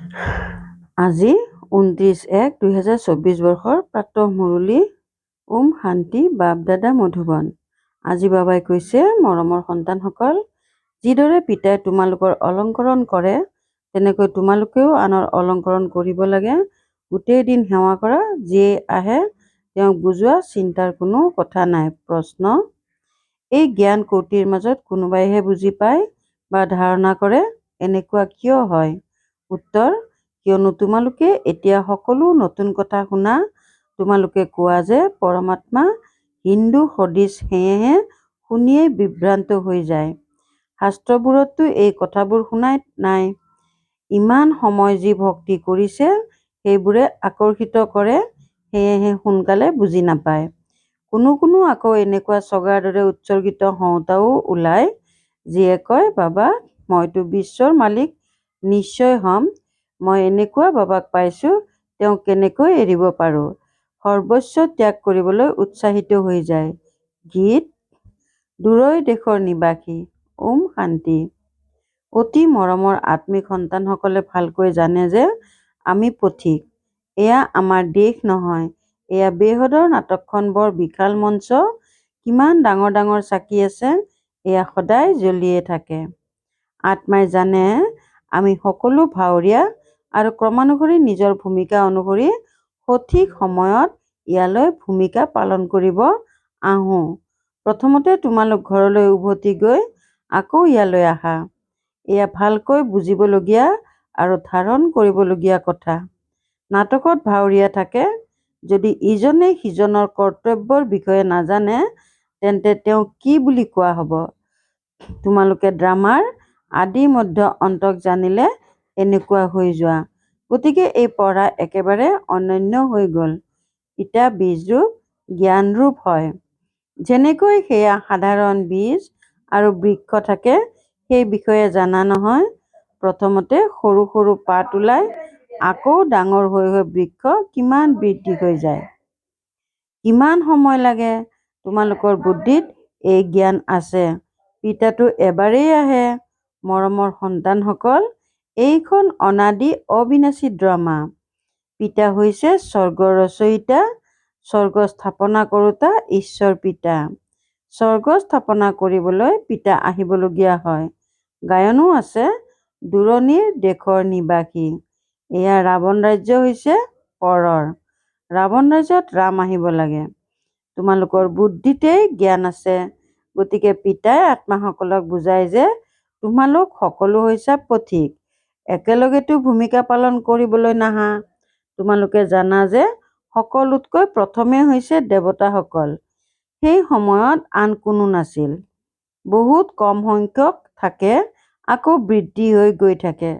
আজি 29/1/2024 বৰ্ষৰ প্ৰাতঃ মুৰলী। ওম শান্তি। বাপ দাদা মধুবন। আজি বাবাই কৈছে, মৰমৰ সন্তানসকল, যিদৰে পিতাই তোমালোকৰ অলংকৰণ কৰে তেনেকৈ তোমালোকেও আনৰ অলংকৰণ কৰিব লাগে। গোটেই দিন সেৱা কৰা, যিয়ে আহে তেওঁক বুজোৱা, চিন্তাৰ কোনো কথা নাই। প্ৰশ্ন: এই জ্ঞান কৌটিৰ মাজত কোনোবাইহে বুজি পায় বা ধাৰণা কৰে, এনেকুৱা কিয় হয়? উত্তৰ: কিয়নো তোমালোকে এতিয়া সকলো নতুন কথা শুনা। তোমালোকে কোৱা যে পৰমাত্মা হিন্দু সদৃশ, সেয়েহে শুনিয়েই বিভ্ৰান্ত হৈ যায়। শাস্ত্ৰবোৰততো এই কথাবোৰ শুনাই নাই। ইমান সময় যি ভক্তি কৰিছে সেইবোৰে আকৰ্ষিত কৰে, সেয়েহে সোনকালে বুজি নাপায়। কোনো আকৌ এনেকুৱা চগাৰ দৰে উৎসৰ্গিত হওঁতাও ওলায়, যিয়ে কয়, বাবা, মইতো বিশ্বৰ মালিক নিশ্চয় হ'ম। মই এনেকুৱা বাবাক পাইছোঁ, তেওঁক কেনেকৈ এৰিব পাৰোঁ? সৰ্বস্ব ত্যাগ কৰিবলৈ উৎসাহিত হৈ যায়। গীত। দূৰৈ দেশৰ নিবাসী। ওম শান্তি। অতি মৰমৰ আত্মিক সন্তানসকলে ভালকৈ জানে যে আমি পথিক। এয়া আমাৰ দেশ নহয়, এয়া বেহদৰ নাটকখন বৰ বিশাল মঞ্চ। কিমান ডাঙৰ ডাঙৰ চাকি আছে, এয়া সদায় জ্বলিয়ে থাকে। আত্মাই জানে আমি সকলো ভাৱৰীয়া আৰু ক্ৰমানুসৰি নিজৰ ভূমিকা অনুসৰি সঠিক সময়ত ইয়ালৈ ভূমিকা পালন কৰিব আহোঁ। প্ৰথমতে তোমালোক ঘৰলৈ উভতি গৈ আকৌ ইয়ালৈ আহা। এয়া ভালকৈ বুজিবলগীয়া আৰু ধাৰণ কৰিবলগীয়া কথা। নাটকত ভাৱৰীয়া থাকে। যদি ইজনে সিজনৰ কৰ্তব্যৰ বিষয়ে নাজানে, তেন্তে তেওঁক কি বুলি কোৱা হ'ব? তোমালোকে ড্ৰামাৰ আদি মধ্য অন্তক জানিলে এনেকুৱা হৈ যোৱা। গতিকে এই পঢ়া একেবাৰে অনন্য হৈ গ'ল। পিতা বীজৰূপ, জ্ঞানৰূপ হয়। যেনেকৈ সেয়া সাধাৰণ বীজ আৰু বৃক্ষ থাকে, সেই বিষয়ে জানা নহয়? প্ৰথমতে সৰু সৰু পাত ওলাই, আকৌ ডাঙৰ হৈ হৈ বৃক্ষ কিমান বৃদ্ধি হৈ যায়। কিমান সময় লাগে? তোমালোকৰ বুদ্ধিত এই জ্ঞান আছে। পিতাটো এবাৰেই আহে। মৰমৰ সন্তানসকল, এইখন অনাদি অবিনাশী ড্ৰামা। পিতা হৈছে স্বৰ্গৰ ৰচয়িতা, স্বৰ্গ স্থাপনা কৰোঁতা ঈশ্বৰ পিতা। স্বৰ্গ স্থাপনা কৰিবলৈ পিতা আহিবলগীয়া হয়। গায়নো আছে, দূৰণিৰ দেশৰ নিবাসী। এয়া ৰাৱণ ৰাজ্য হৈছে পৰৰ। ৰাৱণ ৰাজ্যত ৰাম আহিব লাগে। তোমালোকৰ বুদ্ধিতেই জ্ঞান আছে। গতিকে পিতাই আত্মাসকলক বুজায় যে তোমালোক সকলো হৈছা পথিক। একেলগেতো ভূমিকা পালন কৰিবলৈ নাহা। তোমালোকে জানা যে সকলোতকৈ প্ৰথমে হৈছে দেৱতাসকল। সেই সময়ত আন কোনো নাছিল। বহুত কম সংখ্যক থাকে, আকৌ বৃদ্ধি হৈ গৈ থাকে।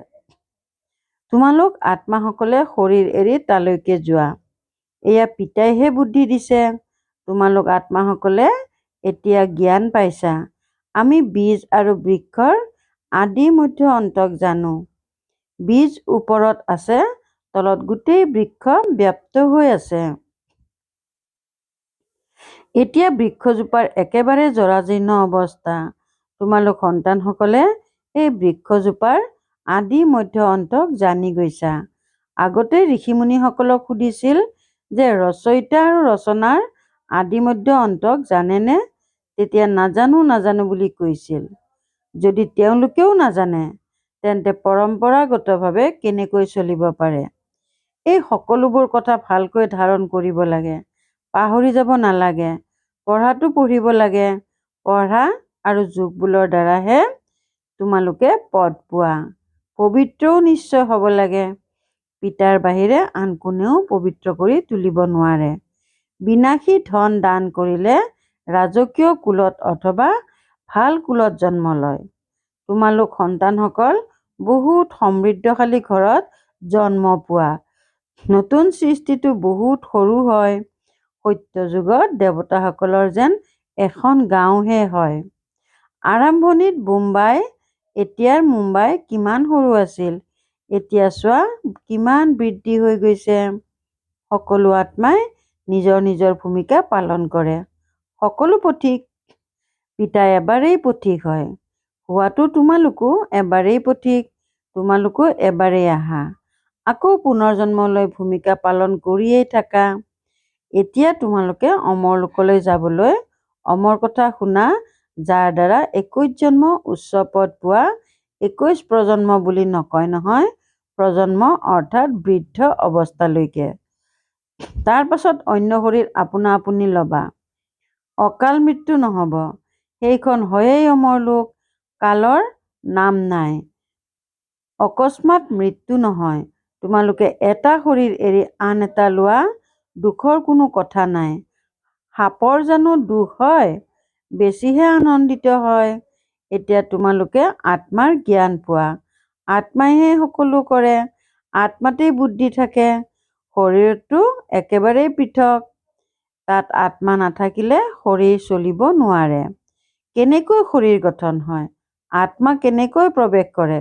তোমালোক আত্মাসকলে শৰীৰ এৰি তালৈকে যোৱা। এয়া পিতাইহে বুদ্ধি দিছে। তোমালোক আত্মাসকলে এতিয়া জ্ঞান পাইছা। আমি বীজ আৰু বৃক্ষৰ আদি মধ্য অন্তক জানো। বীজ ওপৰত আছে, তলত গোটেই বৃক্ষ ব্যাপ্ত হৈ আছে। এতিয়া বৃক্ষজোপাৰ একেবাৰে জৰাজীৰ্ণ অৱস্থা। তোমালোক সন্তানসকলে এই বৃক্ষজোপাৰ আদি মধ্য অন্তক জানি গৈছা। আগতে ঋষিমুনিসকলক সুধিছিল যে ৰচয়িতা আৰু ৰচনাৰ আদি মধ্য অন্তক জানেনে? তেতিয়া নাজানো বুলি কৈছিল। যদি তেওঁলোকেও নাজানে, তেন্তে পৰম্পৰাগতভাৱে কেনেকৈ চলিব পাৰে? এই সকলোবোৰ কথা ভালকৈ ধাৰণ কৰিব লাগে। পাহৰি যাব নালাগে। পঢ়াটো পঢ়িব লাগে। পঢ়া আৰু যোগবোলৰ দ্বাৰাহে তোমালোকে পদ পোৱা। পবিত্ৰও নিশ্চয় হ'ব লাগে। পিতাৰ বাহিৰে আন কোনেও পবিত্ৰ কৰি তুলিব নোৱাৰে। বিনাশী ধন দান কৰিলে ৰাজকীয় কুলত অথবা ভাল কুলত জন্ম লয়। তোমালোক সন্তানসকল বহুত সমৃদ্ধশালী ঘৰত জন্ম পোৱা। নতুন সৃষ্টিটো বহুত সৰু হয়। সত্য যুগত দেৱতাসকলৰ যেন এখন গাঁওহে হয়। আৰম্ভণিত বোম্বাই, এতিয়াৰ মুম্বাই কিমান সৰু আছিল। এতিয়া চোৱা কিমান বৃদ্ধি হৈ গৈছে। সকলো আত্মাই নিজৰ নিজৰ ভূমিকা পালন কৰে। সকলো পথিক। পিতা এবাৰেই পথিক হয়। হোৱাটো তোমালোকো এবাৰেই পথিক। তোমালোকো এবাৰেই আহা। আকৌ পুনৰ্জন্মলৈ ভূমিকা পালন কৰিয়েই থাকা। এতিয়া তোমালোকে অমৰ লোকলৈ যাবলৈ অমৰ কথা শুনা, যাৰ দ্বাৰা 21 জন্ম উচ্চ পদ পোৱা। 21 প্ৰজন্ম বুলি নকয় নহয়, প্ৰজন্ম অৰ্থাৎ বৃদ্ধ অৱস্থালৈকে। তাৰ পাছত অন্য শৰীৰ আপোনা আপুনি ল'বা। অকাল মৃত্যু নহ'ব, সেইখন হয়েই অমৰলোক। কালৰ নাম নাই, অকস্মাত মৃত্যু নহয়। তোমালোকে এটা শৰীৰ এৰি আন এটা লোৱা, দুখৰ কোনো কথা নাই। সাপৰ জানো দুখ হয়? বেছিহে আনন্দিত হয়। এতিয়া তোমালোকে আত্মাৰ জ্ঞান পোৱা। আত্মাইহে সকলো কৰে, আত্মাতেই বুদ্ধি থাকে। শৰীৰটো একেবাৰেই পৃথক, তাত আত্মা নাথাকিলে শৰীৰ চলিব নোৱাৰে। কেনেকৈ শৰীৰ গঠন হয়, আত্মা কেনেকৈ প্ৰৱেশ কৰে,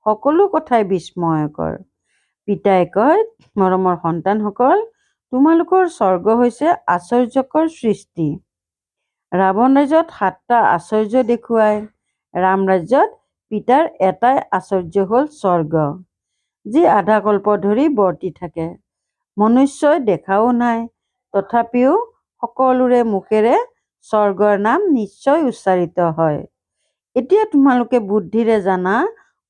সকলো কথাই বিস্ময়কৰ। পিতাই কয়, মৰমৰ সন্তানসকল, তোমালোকৰ স্বৰ্গ হৈছে আশ্চৰ্যকৰ সৃষ্টি। ৰাৱণ ৰাজ্যত 7টা আশ্চৰ্য দেখুৱায়। ৰাম ৰাজ্যত পিতাৰ এটাই আশ্চৰ্য হ'ল স্বৰ্গ, যি আধা কল্প ধৰি বৰ্তি থাকে। মনুষ্যই দেখাও নাই, তথাপিও সকলোৰে মুখেৰে স্বৰ্গৰ নাম নিশ্চয় উচ্চাৰিত হয়। এতিয়া তোমালোকে বুদ্ধিৰে জানা,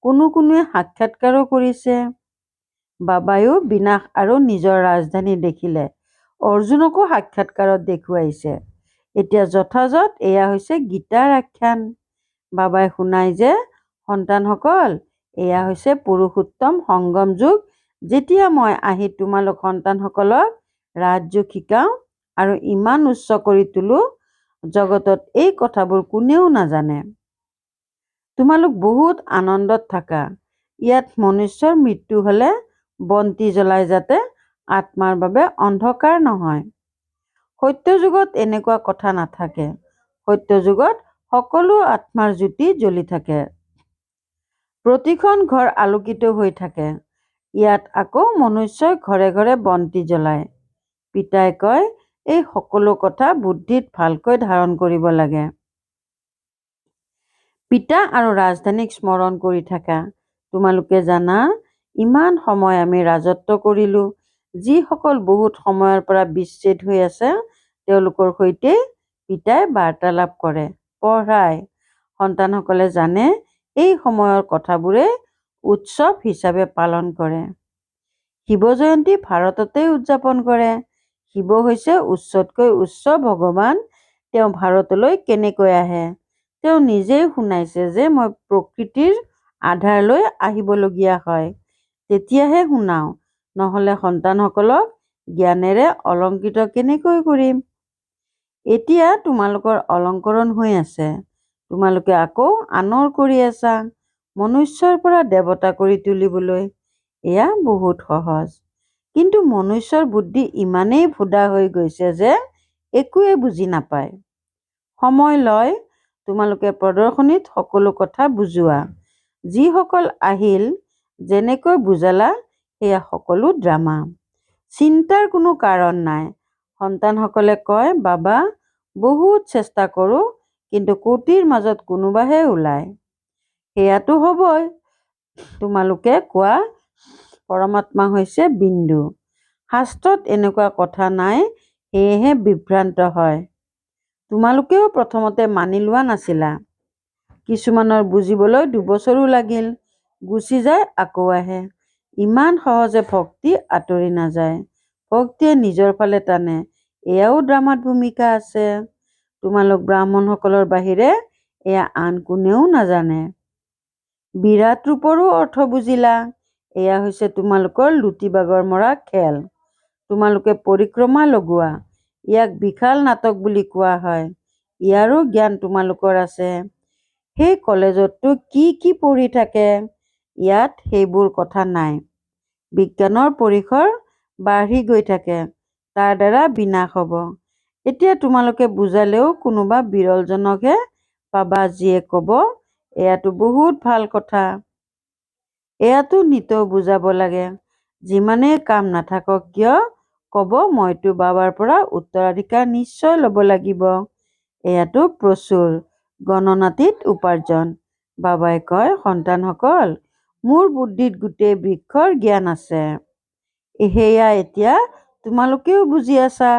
কোনোৱে সাক্ষাৎকাৰো কৰিছে। বাবায়ো বিনাশ আৰু নিজৰ ৰাজধানী দেখিলে অৰ্জুনকো সাক্ষাৎকাৰত দেখুৱাইছে। এতিয়া যথাযথ এয়া হৈছে গীতাৰ আখ্যান। বাবাই শুনাই যে, সন্তানসকল, এয়া হৈছে পুৰুষোত্তম সংগম যুগ, যেতিয়া মই আহি তোমালোক সন্তানসকলক ৰাজযোগ শিকাওঁ আৰু ইমান উচ্চ কৰি তোলো, জগতত এই কথাবোৰ কোনেও নাজানে। তোমালোক বহুত আনন্দত থাকা। ইয়াত মনুষ্যৰ মৃত্যু হ'লে বন্তি জ্বলাই যাতে আত্মাৰ বাবে অন্ধকাৰ নহয়। সত্য যুগত এনেকুৱা কথা নাথাকে। সত্য যুগত সকলো আত্মাৰ জ্যোতি জ্বলি থাকে। প্ৰতিখন ঘৰ আলোকিত হৈ থাকে। ইয়াত আকৌ মনুষ্যই ঘৰে ঘৰে বন্তি জ্বলায়। পিতাই কয়, এই সকলো কথা বুদ্ধিত ভালকৈ ধাৰণ কৰিব লাগে। পিতা আৰু ৰাজধানীক স্মৰণ কৰি থাকা। তোমালোকে জানা, ইমান সময় আমি ৰাজত্ব কৰিলো। যিসকল বহুত সময়ৰ পৰা বিচ্ছেদ হৈ আছে, তেওঁলোকৰ সৈতে পিতাই বাৰ্তালাপ কৰে, পঢ়ায়। সন্তানসকলে জানে, এই সময়ৰ কথাবোৰে উৎসৱ হিচাপে পালন কৰে। শিৱ জয়ন্তী ভাৰততেই উদযাপন কৰে। শিৱ হৈছে উচ্চতকৈ উচ্চ ভগৱান। তেওঁ ভাৰতলৈ কেনেকৈ আহে? তেওঁ নিজেই শুনাইছে যে মই প্ৰকৃতিৰ আধাৰ লৈ আহিবলগীয়া হয়। তেতিয়াহে শুনাওঁ, নহ'লে সন্তানসকলক জ্ঞানেৰে অলংকৃত কেনেকৈ কৰিম? এতিয়া তোমালোকৰ অলংকৰণ হৈ আছে। তোমালোকে আকৌ আনৰ কৰি আছা, মনুষ্যৰ পৰা দেৱতা কৰি তুলিবলৈ। এয়া বহুত সহজ। কিন্তু মনুষ্যৰ বুদ্ধি ইমানেই ভোদা হৈ গৈছে যে একোৱে বুজি নাপায়। সময় লয়, তোমালোকে প্ৰদৰ্শনীত সকলো কথা বুজোৱা। যিসকল আহিল, যেনেকৈ বুজালা, সেয়া সকলো ড্ৰামা। চিন্তাৰ কোনো কাৰণ নাই। সন্তানসকলে কয়, বাবা, বহুত চেষ্টা কৰোঁ, কিন্তু কোটিৰ মাজত কোনোবাহে ওলায়। সেয়াতো হ'বই। তোমালোকে কোৱা পৰমাত্মা হৈছে বিন্দু। শাস্ত্ৰত এনেকুৱা কথা নাই, সেয়েহে বিভ্ৰান্ত হয়। তোমালোকেও প্ৰথমতে মানি লোৱা নাছিলা। কিছুমানৰ বুজিবলৈ 2 বছৰো লাগিল, গুচি যায় আকৌ আহে। ইমান সহজে ভক্তি আঁতৰি নাযায়। ভক্তিয়ে নিজৰ ফালে টানে। এয়াও ড্ৰামাত ভূমিকা আছে। তোমালোক ব্ৰাহ্মণসকলৰ বাহিৰে এয়া আন কোনেও নাজানে। বিৰাট ৰূপৰো অৰ্থ বুজিলা। এয়া হৈছে তোমালোকৰ লুটি-বাগৰ মৰা খেল। তোমালোকে পৰিক্ৰমা লগোৱা। ইয়াক বিশাল নাটক বুলি কোৱা হয়। ইয়াৰো জ্ঞান তোমালোকৰ আছে। সেই কলেজততো কি পঢ়ি থাকে, ইয়াত সেইবোৰ কথা নাই। বিজ্ঞানৰ পৰিসৰ বাঢ়ি গৈ থাকে, তাৰ দ্বাৰা বিনাশ হ'ব। এতিয়া তোমালোকে বুজালেও কোনোবা বিৰলজনকহে পাবা যিয়ে ক'ব, এয়াতো বহুত ভাল কথা। এয়াতো নিতৌ বুজাব লাগে। যিমানেই কাম নাথাকক কিয়, ক'ব মইতো বাবাৰ পৰা উত্তৰাধিকাৰ নিশ্চয় ল'ব লাগিব। এয়াতো প্ৰচুৰ, গণনাতীত উপাৰ্জন। বাবাই কয়, সন্তানসকল, মোৰ বুদ্ধিত গোটেই বৃক্ষৰ জ্ঞান আছে। সেয়া এতিয়া তোমালোকেও বুজি আছা।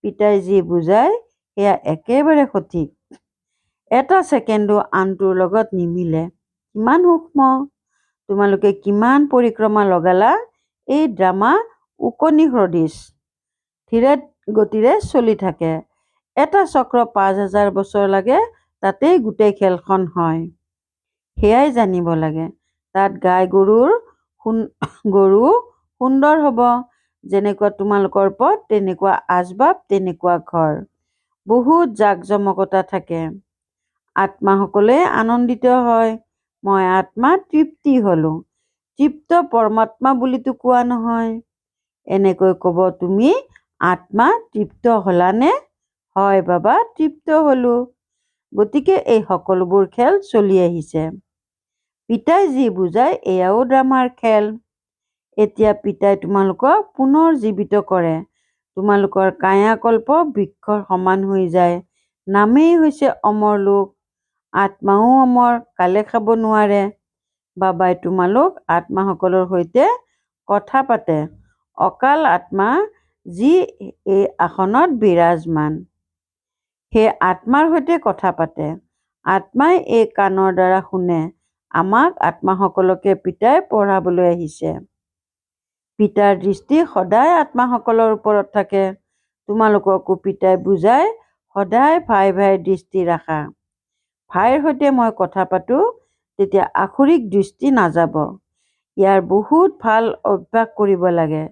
পিতাই যি বুজায় সেয়া একেবাৰে সঠিক। এটা ছেকেণ্ডো আনটোৰ লগত নিমিলে। কিমান সূক্ষ্ম। তোমালোকে কিমান পৰিক্ৰমা লগালা এই ড্ৰামা উকনি সদৃশ ধীৰে গতিৰে চলি থাকে। এটা চক্ৰ ৫,০০০ বছৰ লাগে, তাতেই গোটেই খেলখন হয়। সেয়াই জানিব লাগে। তাত গাই গৰু সুন্দৰ হ'ব। যেনেকুৱা তোমালোকৰ পথ, তেনেকুৱা আচবাব, তেনেকুৱা ঘৰ। বহুত জাকজমকতা থাকে। আত্মাসকলে আনন্দিত হয়। মই আত্মা তৃপ্তি হ'লো। তৃপ্ত পৰমাত্মা বুলিতো কোৱা নহয়। এনেকৈ ক'ব, তুমি আত্মা তৃপ্ত হলানে? হয় বাবা, তৃপ্ত হ'লো। গতিকে এই সকলোবোৰ খেল চলি আহিছে। পিতাই যি বুজায় এয়াও ড্ৰামাৰ খেল। এতিয়া পিতাই তোমালোকক পুনৰ জীৱিত কৰে। তোমালোকৰ কায়াকল্প বৃক্ষৰ সমান হৈ যায়। নামেই হৈছে অমৰ লোক। আত্মাও অমৰ, কালে খাব নোৱাৰে। বাবাই তোমালোক আত্মাসকলৰ সৈতে কথা পাতে। অকাল আত্মা যি এই আসনত বিৰাজমান, সেই আত্মাৰ সৈতে কথা পাতে। আত্মাই এই কাণৰ দ্বাৰা শুনে। আমাক আত্মাসকলকে পিতাই পঢ়াবলৈ আহিছে। পিতাৰ দৃষ্টি সদায় আত্মাসকলৰ ওপৰত থাকে। তোমালোককো পিতাই বুজাই, সদায় ভাই ভাই দৃষ্টি ৰাখা। ভাইৰ সৈতে মই কথা পাতোঁ, তেতিয়া আসুৰিক দৃষ্টি নাযাব। ইয়াৰ বহুত ভাল অভ্যাস কৰিব লাগে।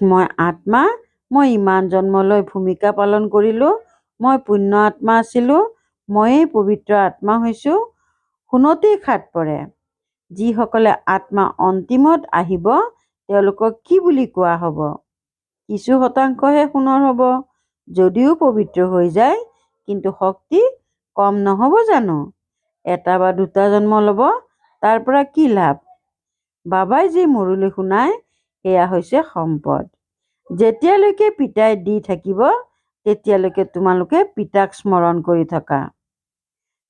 মই আত্মা, মই ইমান জন্মলৈ ভূমিকা পালন কৰিলোঁ। মই পুণ্য আত্মা আছিলোঁ। ময়েই পবিত্ৰ আত্মা হৈছোঁ। শুনতেই খাট পৰে। যিসকলে আত্মা অন্তিমত আহিব, তেওঁলোকক কি বুলি কোৱা হ'ব? কিছু শতাংশহে সোণৰ হ'ব। যদিও পবিত্ৰ হৈ যায়, কিন্তু শক্তি কম নহ'ব জানো? এটা বা দুটা জন্ম ল'ব, তাৰ পৰা কি লাভ? বাবাই যি মুৰলি শুনায়, সেয়া হৈছে সম্পদ। যেতিয়ালৈকে পিতাই দি থাকিব, তেতিয়ালৈকে তোমালোকে পিতাক স্মৰণ কৰি থকা।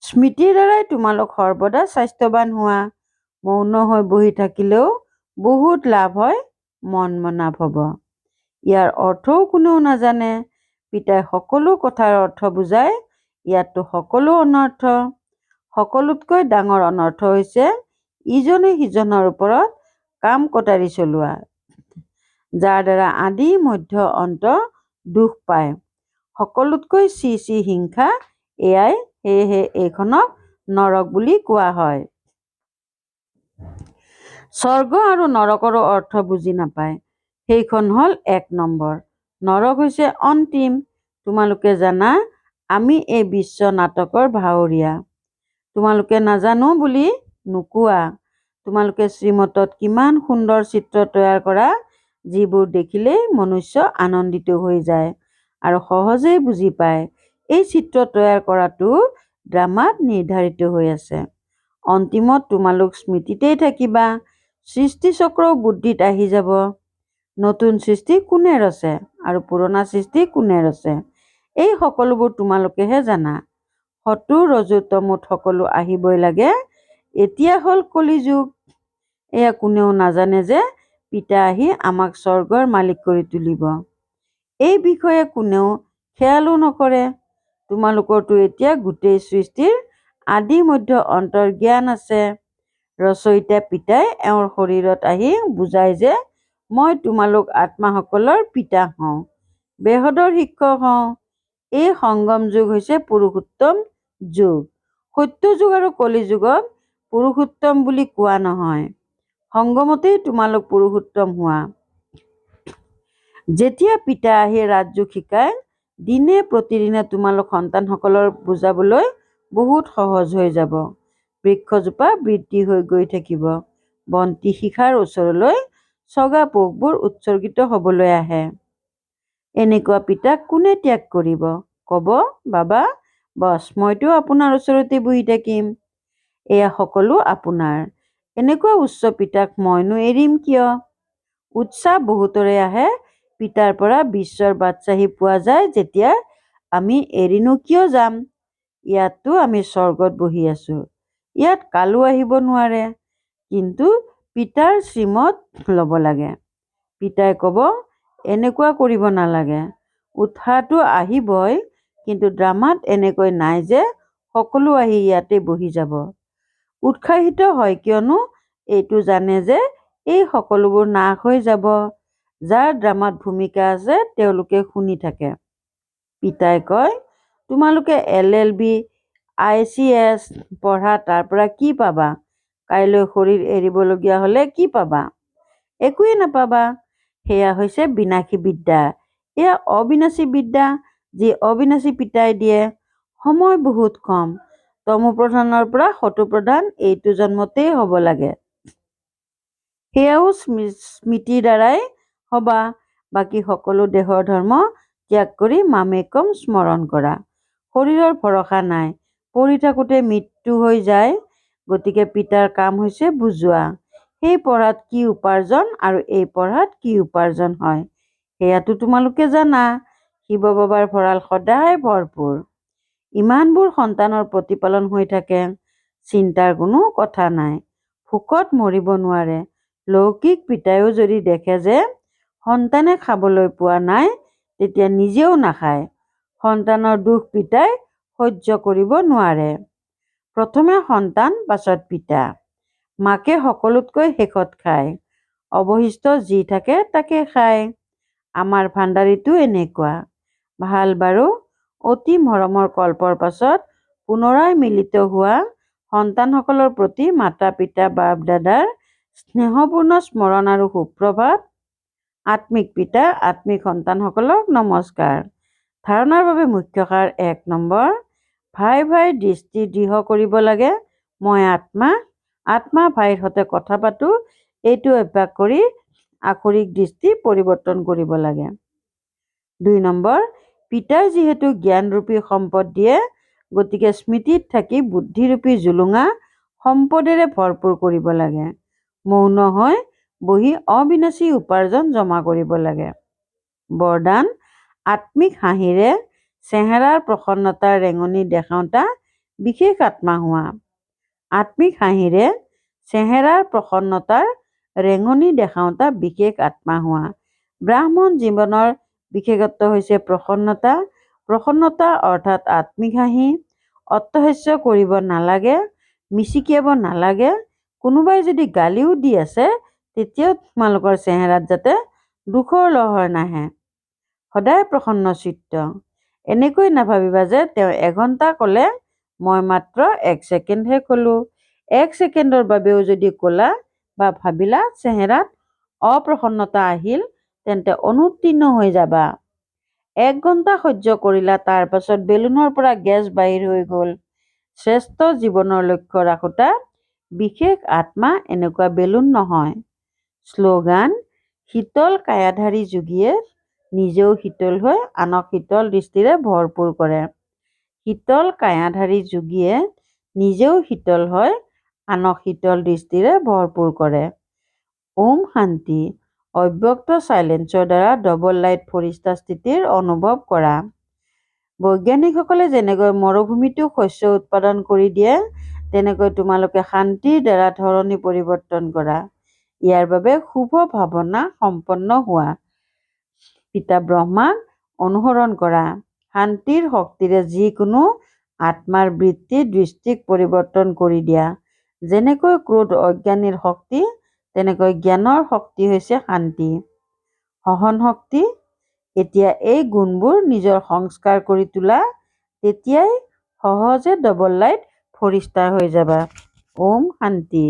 স্মৃতিৰ দ্বাৰাই তোমালোক সৰ্বদা স্বাস্থ্যৱান হোৱা। মৌন হৈ বহি থাকিলেও বহুত লাভ হয়, মন মনাভ হ'ব। ইয়াৰ অৰ্থও কোনেও নাজানে। পিতাই সকলো কথাৰ অৰ্থ বুজায়। ইয়াততো সকলো অনৰ্থ। সকলোতকৈ ডাঙৰ অনৰ্থ হৈছে ইজনে সিজনৰ ওপৰত কাম কটাৰী চলোৱা, যাৰ দ্বাৰা আদি মধ্য অন্ত দুখ পায়। সকলোতকৈ চি চি হিংসা এয়াই। সেয়েহে এইখনক নৰক বুলি কোৱা হয়। স্বৰ্গ আৰু নৰকৰো অৰ্থ বুজি নাপায়। সেইখন হ'ল ১ নম্বৰ। নৰক হৈছে অন্তিম। তোমালোকে জানা, আমি এই বিশ্ব নাটকৰ ভাৱৰীয়া। তোমালোকে নাজানো বুলি নোকোৱা। তোমালোকে শ্ৰীমতত কিমান সুন্দৰ চিত্ৰ তৈয়াৰ কৰা, যিবোৰ দেখিলেই মনুষ্য আনন্দিত হৈ যায় আৰু সহজেই বুজি পায়। এই চিত্ৰ তৈয়াৰ কৰাটো ড্ৰামাত নিৰ্ধাৰিত হৈ আছে। অন্তিমত তোমালোক স্মৃতিতেই থাকিবা। সৃষ্টি চক্ৰও বুদ্ধিত আহি যাব। নতুন সৃষ্টি কোনে ৰচে আৰু পুৰণা সৃষ্টি কোনে ৰচে, এই সকলোবোৰ তোমালোকেহে জানা। সতো ৰজো তমোত সকলো আহিবই লাগে। এতিয়া হ'ল কলিযুগ। এয়া কোনেও নাজানে যে পিতা আহি আমাক স্বৰ্গৰ মালিক কৰি তুলিব। এই বিষয়ে কোনেও খেয়ালো নকৰে। তোমালোকৰতো এতিয়া গোটেই সৃষ্টিৰ আদি মধ্য অন্তৰ জ্ঞান আছে। ৰচয়িতা পিতাই এওঁৰ শৰীৰত আহি বুজায় যে মই তোমালোক আত্মাসকলৰ পিতা হওঁ, বেহদৰ শিক্ষক হওঁ। এই সংগম যুগ হৈছে পুৰুষোত্তম যুগ। সত্য যুগ আৰু কলি যুগক পুৰুষোত্তম বুলি কোৱা নহয়। সংগমতেই তোমালোক পুৰুষোত্তম হোৱা। যেতিয়া পিতা আহি ৰাজযোগ শিকায়, দিনে প্ৰতিদিনে তোমালোক সন্তানসকলৰ বুজাবলৈ বহুত সহজ হৈ যাব। বৃক্ষজোপা বৃদ্ধি হৈ গৈ থাকিব। বন্তি শিখাৰ ওচৰলৈ চগা পোকবোৰ উৎসৰ্গিত হ'বলৈ আহে। এনেকুৱা পিতাক কোনে ত্যাগ কৰিব? ক'ব, বাবা বছ, মইতো আপোনাৰ ওচৰতে বহি থাকিম। এয়া সকলো আপোনাৰ। এনেকুৱা উচ্চ পিতাক মইনো এৰিম কিয়? উৎসাহ বহুতৰে আহে। পিতাৰ পৰা বিশ্বৰ বাদশ্বাহী পোৱা যায় যেতিয়া, আমি এৰিনো কিয় যাম? ইয়াততো আমি স্বৰ্গত বহি আছো। ইয়াত কালো আহিব নোৱাৰে। কিন্তু পিতাৰ শ্ৰীমত ল'ব লাগে। পিতাই ক'ব এনেকুৱা কৰিব নালাগে। উৎসাহটো আহিবই, কিন্তু ড্ৰামাত এনেকৈ নাই যে সকলো আহি ইয়াতে বহি যাব। উৎসাহিত হয় কিয়নো এইটো জানে যে এই সকলোবোৰ নাশ হৈ যাব। যাৰ ড্ৰামাত ভূমিকা আছে তেওঁলোকে শুনি থাকে। পিতাই কয়, তোমালোকে LLB ICS পঢ়া, তাৰ পৰা কি পাবা? কাইলৈ শৰীৰ এৰিবলগীয়া হ'লে কি পাবা? একোৱেই নাপাবা। সেয়া হৈছে বিনাশী বিদ্যা। এয়া অবিনাশী বিদ্যা, যি অবিনাশী পিতাই দিয়ে। সময় বহুত কম। তমো প্ৰধানৰ পৰা সতো প্ৰধান এইটো জন্মতেই হ'ব লাগে। সেয়াও স্মৃতিৰ দ্বাৰাই হবা। বাকী সকলো দেহৰ ধৰ্ম ত্যাগ কৰি মামেকম স্মৰণ কৰা। শৰীৰৰ ভৰসা নাই, পঢ়ি থাকোঁতে মৃত্যু হৈ যায়। গতিকে পিতাৰ কাম হৈছে বুজোৱা, সেই পঢ়াত কি উপাৰ্জন আৰু এই পঢ়াত কি উপাৰ্জন হয় সেয়াতো তোমালোকে জানা। শিৱ বাবাৰ ভঁৰাল সদায় ভৰপূৰ। ইমানবোৰ সন্তানৰ প্ৰতিপালন হৈ থাকে, চিন্তাৰ কোনো কথা নাই। ভোকত মৰিব নোৱাৰে। লৌকিক পিতায়ো যদি দেখে যে সন্তানে খাবলৈ পোৱা নাই, তেতিয়া নিজেও নাখায়। সন্তানৰ দুখ পিতাই সহ্য কৰিব নোৱাৰে। প্ৰথমে সন্তান, পাছত পিতা। মাকে সকলোতকৈ শেষত খায়। অৱশিষ্ট যি থাকে তাকে খায়। আমাৰ ভাণ্ডাৰীটো এনেকুৱা। ভাল বাৰু, অতি মৰমৰ কল্পৰ পাছত পুনৰাই মিলিত হোৱা সন্তানসকলৰ প্ৰতি মাতা পিতা বাপ দাদাৰ স্নেহপূৰ্ণ স্মৰণ আৰু সুপ্ৰভাত। আত্মিক পিতা, আত্মিক সন্তানসকলক নমস্কাৰ। ধাৰণাৰ বাবে মুখ্য সাৰ 1 নম্বৰ, ভাই ভাইৰ দৃষ্টি দৃঢ় কৰিব লাগে। মই আত্মা, আত্মা ভাইৰ সৈতে কথা পাতোঁ। এইটো অভ্যাস কৰি আখৰিক দৃষ্টি পৰিৱৰ্তন কৰিব লাগে। 2 নম্বৰ, পিতাই যিহেতু জ্ঞানৰূপী সম্পদ দিয়ে, গতিকে স্মৃতিত থাকি বুদ্ধিৰূপী জুলুঙা সম্পদেৰে ভৰপূৰ কৰিব লাগে। মৌন হৈ বহি অবিনাশী উপাৰ্জন জমা কৰিব লাগে। বৰদান, আত্মিক হাঁহিৰে চেহেৰাৰ প্ৰসন্নতাৰ ৰেঙনি দেখাওঁতা বিশেষ আত্মা হোৱা। আত্মিক হাঁহিৰে চেহেৰাৰ প্ৰসন্নতাৰ ৰেঙনি দেখাওঁতা বিশেষ আত্মা হোৱা। ব্ৰাহ্মণ জীৱনৰ বিশেষত্ব হৈছে প্ৰসন্নতা। প্ৰসন্নতা অৰ্থাৎ আত্মিক হাঁহি। অট্টহাস্য কৰিব নালাগে, মিচিকিয়াব নালাগে। কোনোবাই যদি গালিও দি আছে, তেতিয়াও তোমালোকৰ চেহেৰাত যাতে দুখৰ লহৰ নাহে। সদায় প্ৰসন্ন চিত্ত। এনেকৈ নাভাবিবা যে তেওঁ 1 ঘণ্টা ক'লে, মই মাত্ৰ 1 ছেকেণ্ডহে ক'লোঁ। 1 ছেকেণ্ডৰ বাবেও যদি ক'লা বা ভাবিলা চেহেৰাত অপ্ৰসন্নতা আহিল, তেন্তে অনুত্তীৰ্ণ হৈ যাবা। 1 ঘণ্টা সহ্য কৰিলা, তাৰ পাছত বেলুনৰ পৰা গেছ বাহিৰ হৈ গ'ল। শ্ৰেষ্ঠ জীৱনৰ লক্ষ্য ৰাখোতা বিশেষ আত্মা এনেকুৱা বেলুন নহয়। শ্লোগান, শীতল কায়াধাৰী যোগীয়ে নিজেও শীতল হৈ আনক শীতল দৃষ্টিৰে ভৰপূৰ কৰে। শীতল কায়াধাৰী যোগীয়ে নিজেও শীতল হৈ আনক শীতল দৃষ্টিৰে ভৰপূৰ কৰে। ওম শান্তি। অব্যক্ত চাইলেন্সৰ দ্বাৰা ডবল লাইট ফৰিষ্টা স্থিতিৰ অনুভৱ কৰা। বৈজ্ঞানিকসকলে যেনেকৈ মৰুভূমিতো শস্য উৎপাদন কৰি দিয়ে, তেনেকৈ তোমালোকে শান্তিৰ দ্বাৰা ধৰণী পৰিৱৰ্তন কৰা। ইয়াৰ বাবে শুভ ভাৱনা সম্পন্ন হোৱা। পিতা ব্ৰহ্মাক অনুসৰণ কৰা। শান্তিৰ শক্তিৰে যিকোনো আত্মাৰ বৃত্তি দৃষ্টিক পৰিৱৰ্তন কৰি দিয়া। যেনেকৈ ক্ৰোধ অজ্ঞানীৰ শক্তি, তেনেকৈ জ্ঞানৰ শক্তি হৈছে শান্তি। সহন শক্তি। এতিয়া এই গুণবোৰ নিজৰ সংস্কাৰ কৰি তোলা, তেতিয়াই সহজে ডবল লাইট ফৰিষ্টা হৈ যাবা। ওম শান্তি।